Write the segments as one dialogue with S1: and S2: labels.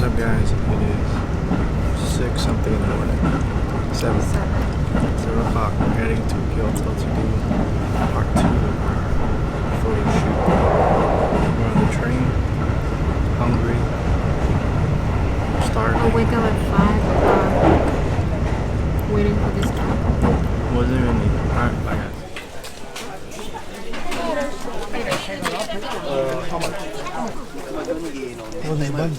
S1: up, guys? It is 6 something in the morning. 7 o'clock. We're heading to Kyoto to do part 2 of our photo shoot. We're on the train, hungry, starving.
S2: I'll wake up at 5 o'clock, waiting for this cab.
S1: Wasn't even needed. Alright, bye guys. How much? What's the bun?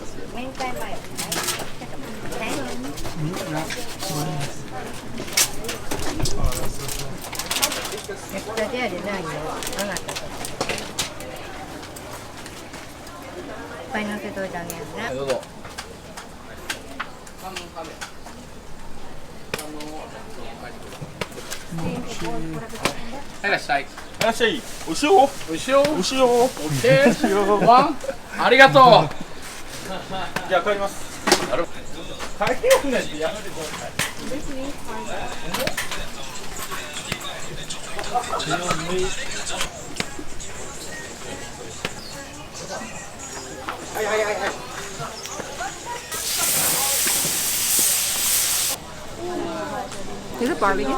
S2: Is it barbecue?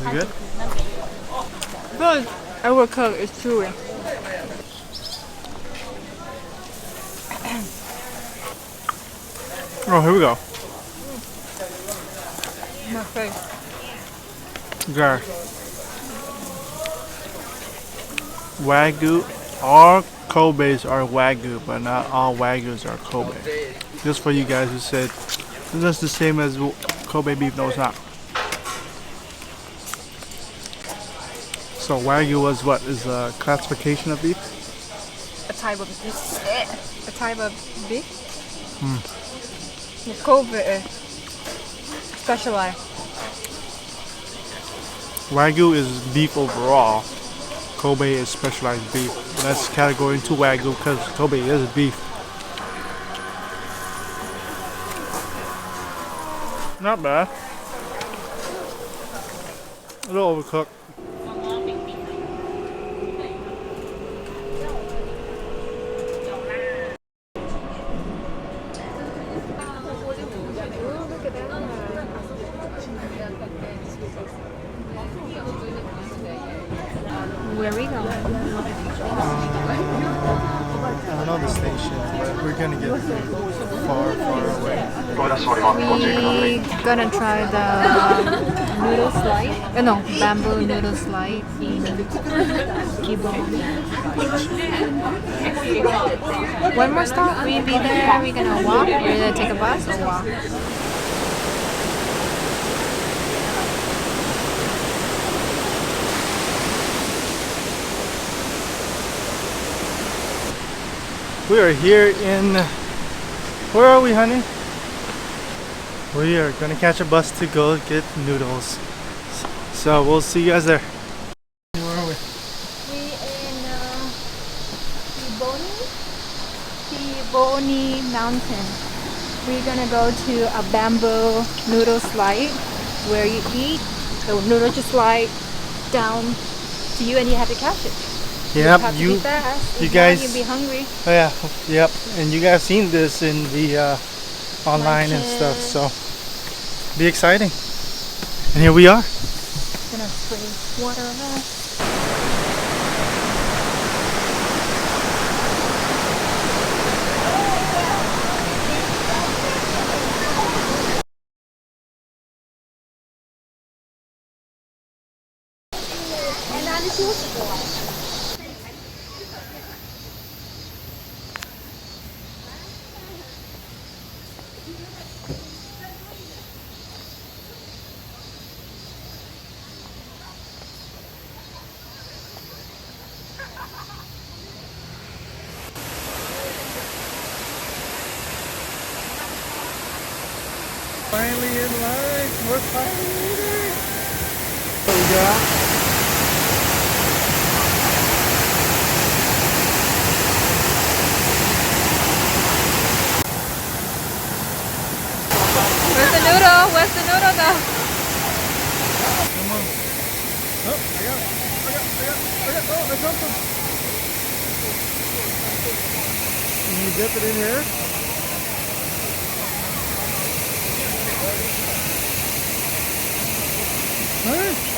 S1: You good?
S2: Good. Overcooked. It's chewy.
S1: Oh, here we go.
S2: My face.
S1: Gar. Wagyu. All Kobe's are Wagyu, but not all Wagyus are Kobe. Just for you guys who said it's just the same as Kobe beef. No, it's not. So Wagyu was what? Is a classification of beef?
S2: A type of beef. A type of beef? The Kobe is specialized.
S1: Wagyu is beef overall. Kobe is specialized beef. That's category into Wagyu because Kobe is beef. Not bad. A little overcooked.
S2: Where are we going?
S1: I don't know the station, but we're gonna get far, far away.
S2: We're gonna try the noodle slide. No, bamboo noodle slide in Kyoto. One more stop. We'll be there. We're gonna walk. We're gonna take a bus or walk.
S1: We are here in, where are we, honey? We are gonna catch a bus to go get noodles. So we'll see you guys there. Where are we?
S2: We in Hirobun Mountain. We're gonna go to a bamboo noodle slide where you eat. The noodle just slide down to you and you have to catch it.
S1: Yep,
S2: have to be fast.
S1: you
S2: If
S1: guys.
S2: not, you'll be hungry.
S1: Oh yeah, yep. And you guys seen this in the online and stuff, so be exciting. And here we are.
S2: Gonna spray water on us.
S1: Finally in line. We're finally there. What we got?
S2: where's the noodle go?
S1: Come on. Oh, I got it. Oh, I dropped them. Can you dip it in here? Huh?